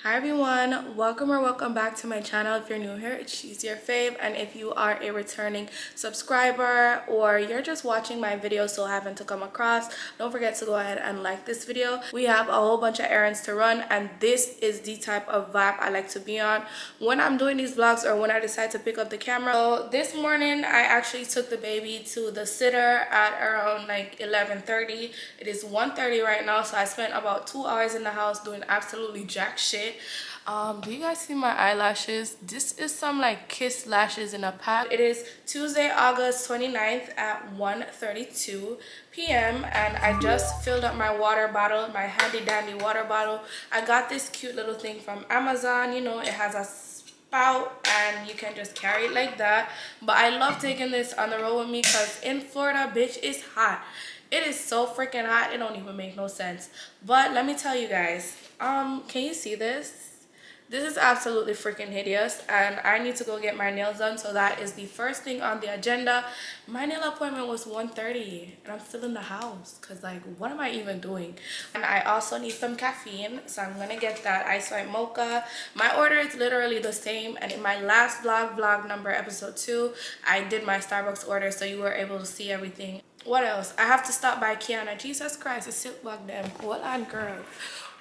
Hi everyone, welcome or welcome back to my channel. If you're new here, it's Shesyourfave, and if you are a returning subscriber or you're just watching my videos so happen to come across, don't forget to go ahead and like this video. We have a whole bunch of errands to run, and this is the type of vibe I like to be on when I'm doing these vlogs or when I decide to pick up the camera. So this morning I actually took the baby to the sitter at around like 11:30. It is 1:30 right now, so I spent about 2 hours in the house doing absolutely jack shit. Do you guys see my eyelashes? This is some like Kiss lashes in a pack. It is Tuesday, August 29th at 1:32 p.m. and I just filled up my water bottle, my handy dandy water bottle. I got this cute little thing from Amazon. You know, it has a spout and you can just carry it like that. But I love taking this on the road with me because in Florida, bitch, it's hot. It is so freaking hot, it don't even make no sense. But let me tell you guys, can you see this? This is absolutely freaking hideous, and I need to go get my nails done, so that is the first thing on the agenda. My nail appointment was 1:30 and I'm still in the house because, like, what am I even doing? And I also need some caffeine, so I'm gonna get that ice white mocha. My order is literally the same, and in my last vlog number episode 2, I did my Starbucks order, so you were able to see everything. What else? I have to stop by Kiana. Jesus Christ, it's silk bug them. Hold on, girl.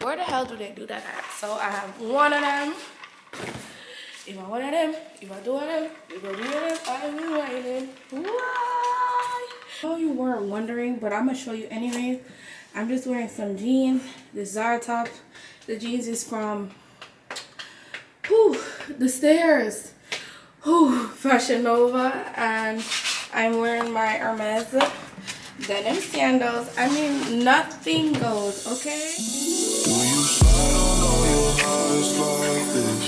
Where the hell do they do that at? So I have one of them. If I one of them, if I do one of them, if I do one of them, I'll be waiting. Why? I know you weren't wondering, but I'm gonna show you anyway. I'm just wearing some jeans. This Zara top. The jeans is from the Stairs. Fashion Nova, and I'm wearing my Hermes denim sandals. I mean, nothing goes, okay? Do you slide on all your highs like this?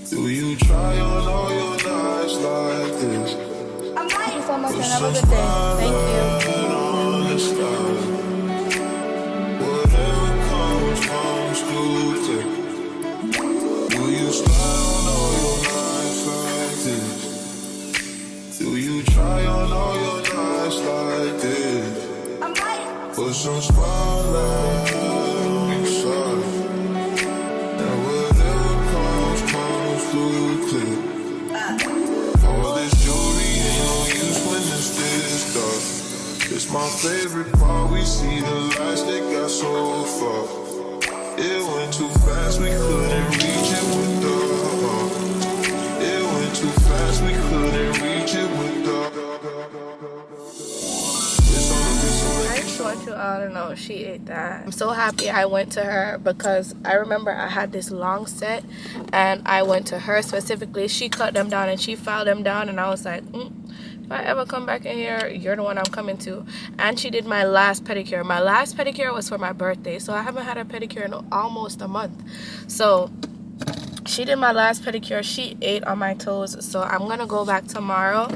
Do you try on all your nights like this? Thank you so much and have a good day. Thank you. Whatever comes through quick. Do you slide on all your nights like this? Do you try on all your nights like this? Put some spotlight on your side. And whatever comes through clear. All this jewelry ain't no use when it's this dark. It's my favorite part, we see the lights that got so far. It went too fast, we couldn't reach it with the It went too fast, we couldn't reach it with the I just want you all to know she ate that. I'm so happy I went to her because I remember I had this long set and I went to her specifically. She cut them down and she filed them down, and I was like, if I ever come back in here, you're the one I'm coming to. And she did my last pedicure. My last pedicure was for my birthday, so I haven't had a pedicure in almost a month. So she did my last pedicure. She ate on my toes, so I'm gonna go back tomorrow.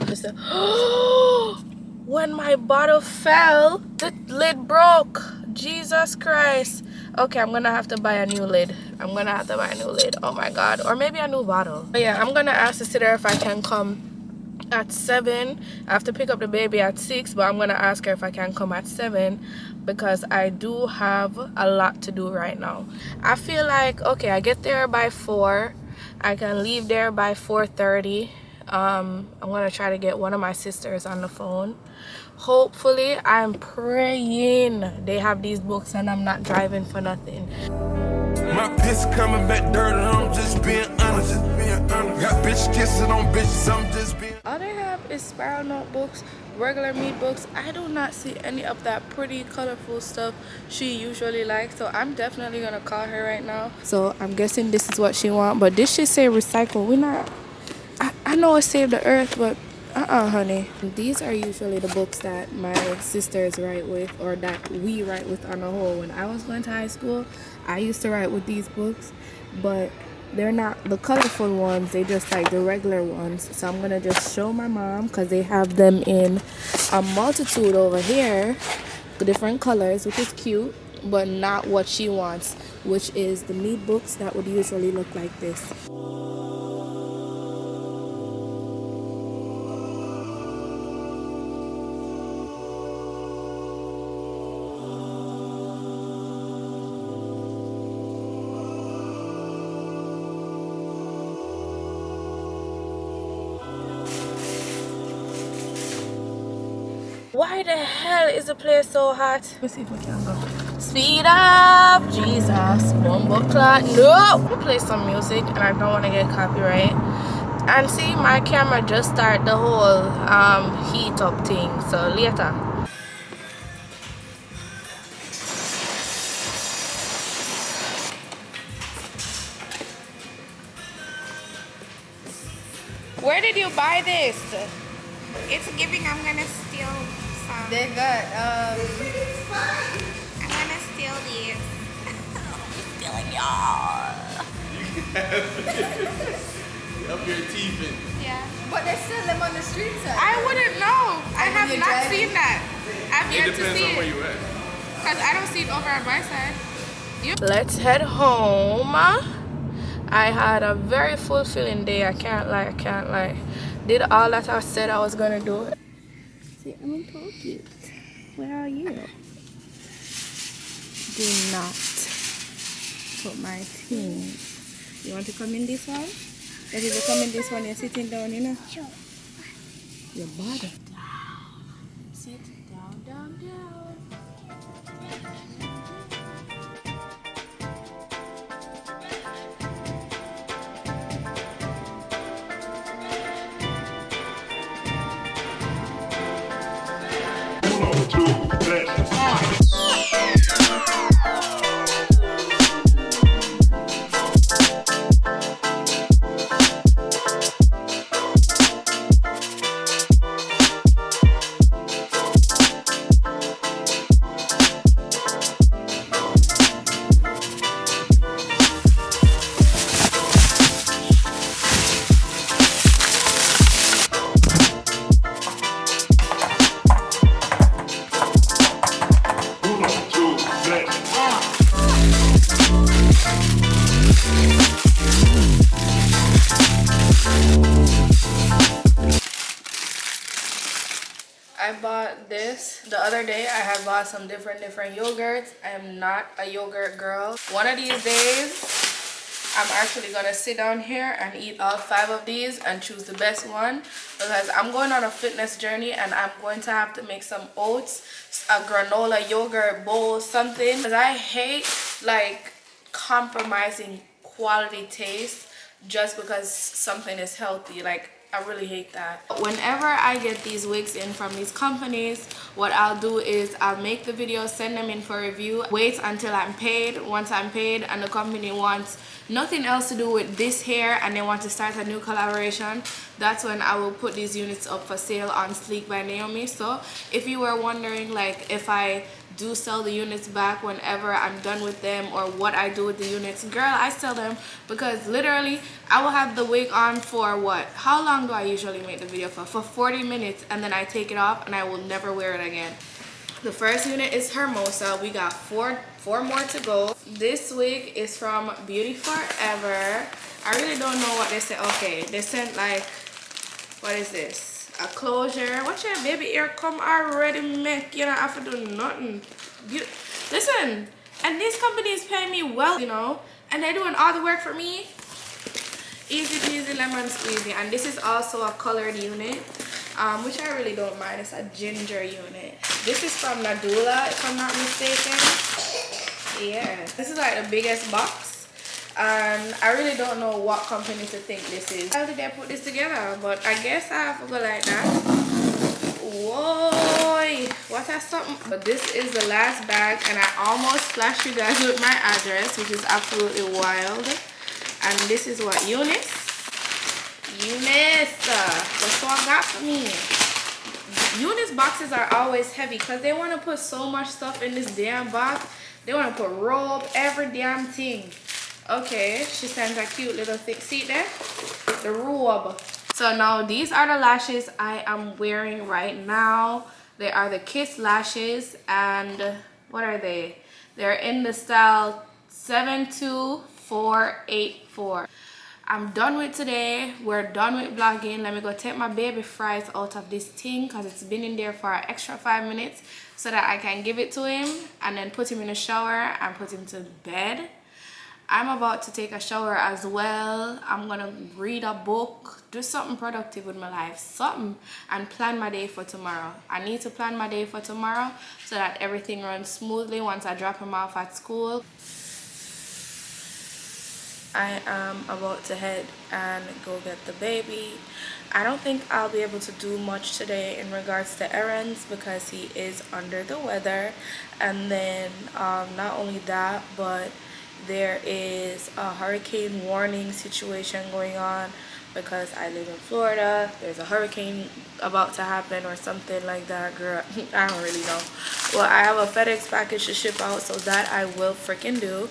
When my bottle fell, the lid broke. Jesus Christ. Okay, I'm gonna have to buy a new lid. I'm gonna have to buy a new lid. Oh my god. Or maybe a new bottle. But yeah, I'm gonna ask the sitter if I can come at 7. I have to pick up the baby at 6, but I'm gonna ask her if I can come at 7 because I do have a lot to do right now. I feel like, okay, I get there by 4. I can leave there by 4:30. I'm gonna try to get one of my sisters on the phone. Hopefully, I'm praying they have these books and I'm not driving for nothing. My piss coming back dirty, I'm just being honest. Got bitch kissing on bitches, I'm just being. All they have is spiral notebooks, regular meat books. I do not see any of that pretty colorful stuff she usually likes, so I'm definitely gonna call her right now. So I'm guessing this is what she wants, but this should say recycle. We're not, I know it saved the earth, but honey. These are usually the books that my sisters write with, or that we write with on the whole. When I was going to high school, I used to write with these books, but they're not the colorful ones, they just like the regular ones. So I'm gonna just show my mom because they have them in a multitude over here, different colors, which is cute, but not what she wants, which is the meat books that would usually look like this. Why the hell is the place so hot? Let's see if we can go. Speed up, Jesus, bumbo clot. No, we'll play some music, and I don't want to get copyright. And see, my camera just started the whole heat up thing. So later. Where did you buy this? It's giving. I'm gonna steal some. They got I'm gonna steal these. I'm stealing y'all. Up your teeth and Yeah. But they sell them on the street side. I wouldn't know. I have you're not driving? seen that. I've it yet to depends see on where it. you at. Cause I don't see it over on my side. Let's head home. I had a very fulfilling day. I can't lie. Did all that I said I was gonna do. See, I'm in Tokyo. Where are you? Do not put my thing. You want to come in this one? If you come in this one, you're sitting down, you know? Sure. Your body. Sit down. I bought this the other day. I have bought some different yogurts. I am not a yogurt girl. One of these days I'm actually gonna sit down here and eat all 5 of these and choose the best one, because I'm going on a fitness journey and I'm going to have to make some oats, a granola yogurt bowl, something, because I hate like compromising quality taste just because something is healthy. Like, I really hate that. Whenever I get these wigs in from these companies, what I'll do is I'll make the video, send them in for review, wait until I'm paid. Once I'm paid and the company wants nothing else to do with this hair and they want to start a new collaboration, that's when I will put these units up for sale on Sleek by Naomi. So if you were wondering like if I do sell the units back whenever I'm done with them or what I do with the units, girl, I sell them, because literally I will have the wig on for what? How long do I usually make the video for? For 40 minutes, and then I take it off and I will never wear it again. The first unit is Hermosa. We got four more to go. This wig is from Beauty Forever. I really don't know what they said. Okay, they sent like, what is this? A closure. Watch your baby ear come already make. You don't have to do nothing. Listen, and these companies pay me well, you know, and they're doing all the work for me. Easy peasy lemon squeezy. And this is also a colored unit, which I really don't mind. It's a ginger unit. This is from Nadula, if I'm not mistaken. Yeah, this is like the biggest box, and I really don't know what company to think this is. How did they put this together? But I guess I have to go like that. Whoa, what a something. But this is the last bag, and I almost flashed you guys with my address, which is absolutely wild. And this is what Eunice, that's what I got for me. Eunice boxes are always heavy because they want to put so much stuff in this damn box. They want to put robe, every damn thing. Okay, she sent a cute little thing. See there? The robe. So now these are the lashes I am wearing right now. They are the Kiss lashes, and what are they? They're in the style 72484. I'm done with today. We're done with vlogging. Let me go take my baby fries out of this thing because it's been in there for an extra 5 minutes so that I can give it to him and then put him in the shower and put him to bed. I'm about to take a shower as well. I'm gonna read a book, do something productive with my life, something, and plan my day for tomorrow. I need to plan my day for tomorrow so that everything runs smoothly once I drop him off at school. I am about to head and go get the baby. I don't think I'll be able to do much today in regards to errands because he is under the weather. And then not only that, but there is a hurricane warning situation going on because I live in Florida. There's a hurricane about to happen or something like that, girl. I don't really know. Well, I have a FedEx package to ship out, so that I will freaking do.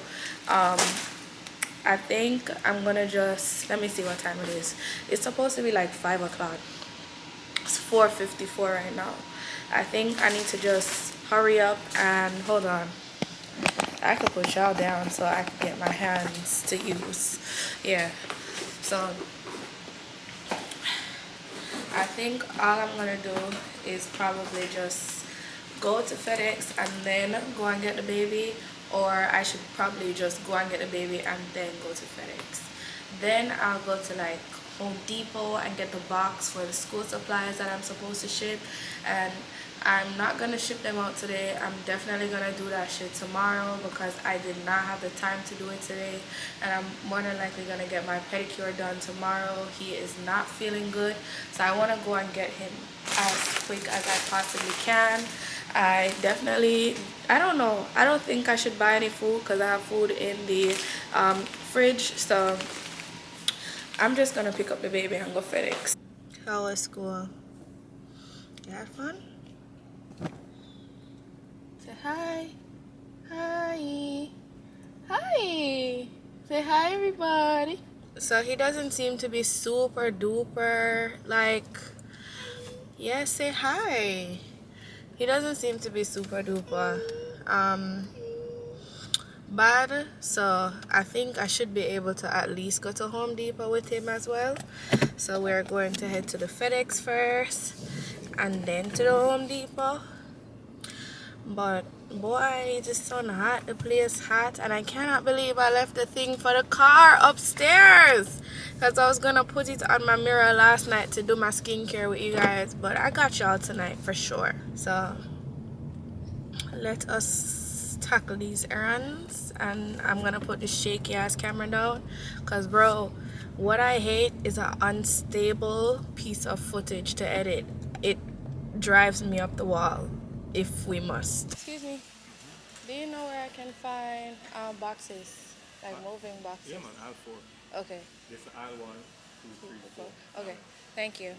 I think I'm gonna just, let me see what time it is. It's supposed to be like 5 o'clock. It's 4:54 right now. I think I need to just hurry up and hold on. I could put y'all down so I can get my hands to use. Yeah. So I think all I'm gonna do is probably just go to FedEx and then go and get the baby, or I should probably just go and get the baby and then go to FedEx. Then I'll go to like Home Depot and get the box for the school supplies that I'm supposed to ship, and I'm not gonna ship them out today. I'm definitely gonna do that shit tomorrow because I did not have the time to do it today, and I'm more than likely gonna get my pedicure done tomorrow. He is not feeling good, so I want to go and get him as quick as I possibly can. I don't know, I don't think I should buy any food because I have food in the fridge, so I'm just gonna pick up the baby and go FedEx. How was school? You had fun? Say hi. Hi. Hi. Say hi, everybody. So he doesn't seem to be super duper like, yeah, say hi. He doesn't seem to be super duper bad, so I think I should be able to at least go to Home Depot with him as well. So we're going to head to the FedEx first and then to the Home Depot. But boy, it is so hot, the place hot, and I cannot believe I left the thing for the car upstairs because I was gonna put it on my mirror last night to do my skincare with you guys, but I got y'all tonight for sure. So let us tackle these errands, and I'm gonna put this shaky ass camera down because bro, what I hate is an unstable piece of footage to edit. It drives me up the wall if we must. Excuse me, do you know where I can find boxes, like moving boxes? Yeah, man, I have 4. Okay. It's aisle 1, 2, 3, 4. Okay, thank you.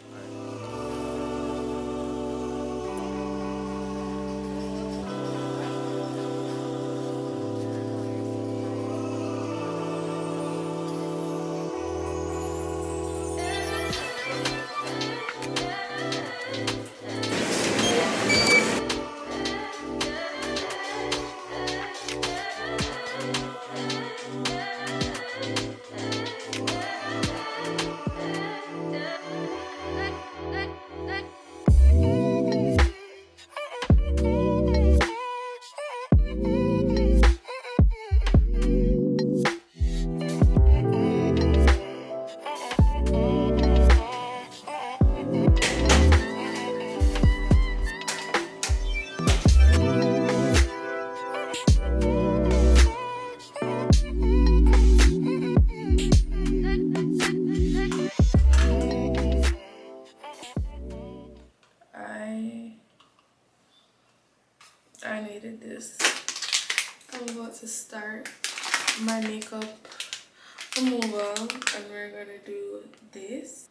I needed this. I'm about to start my makeup removal and we're gonna do this.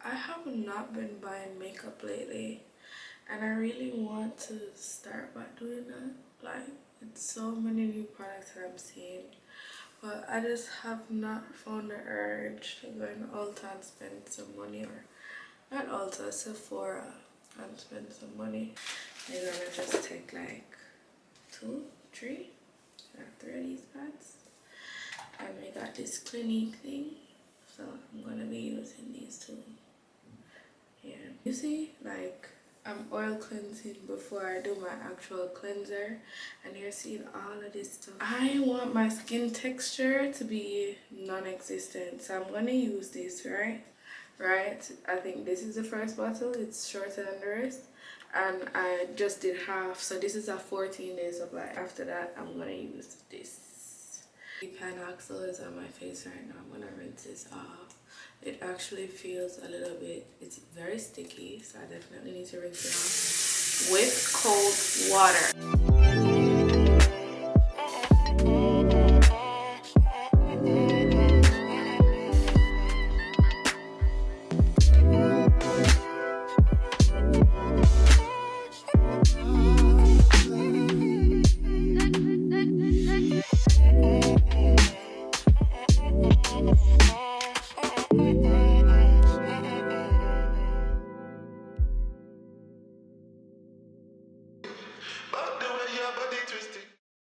I have not been buying makeup lately and I really want to start by doing that. Like, it's so many new products that I'm seeing, but I just have not found the urge to go in Ulta and spend some money, or not Ulta, Sephora, and spend some money. They're gonna just take like 2, 3 of these pads, and we got this Clinique thing, so I'm gonna be using these 2. Yeah, you see, like I'm oil cleansing before I do my actual cleanser, and you're seeing all of this stuff. I want my skin texture to be non-existent, so I'm gonna use this, right? I think this is the first bottle. It's shorter than the rest, and I just did half, so this is a 14-day supply. After that, I'm gonna use this. The Panaxel is on my face right now. I'm gonna rinse this off. It actually feels a little bit, it's very sticky, so I definitely need to rinse it off with cold water.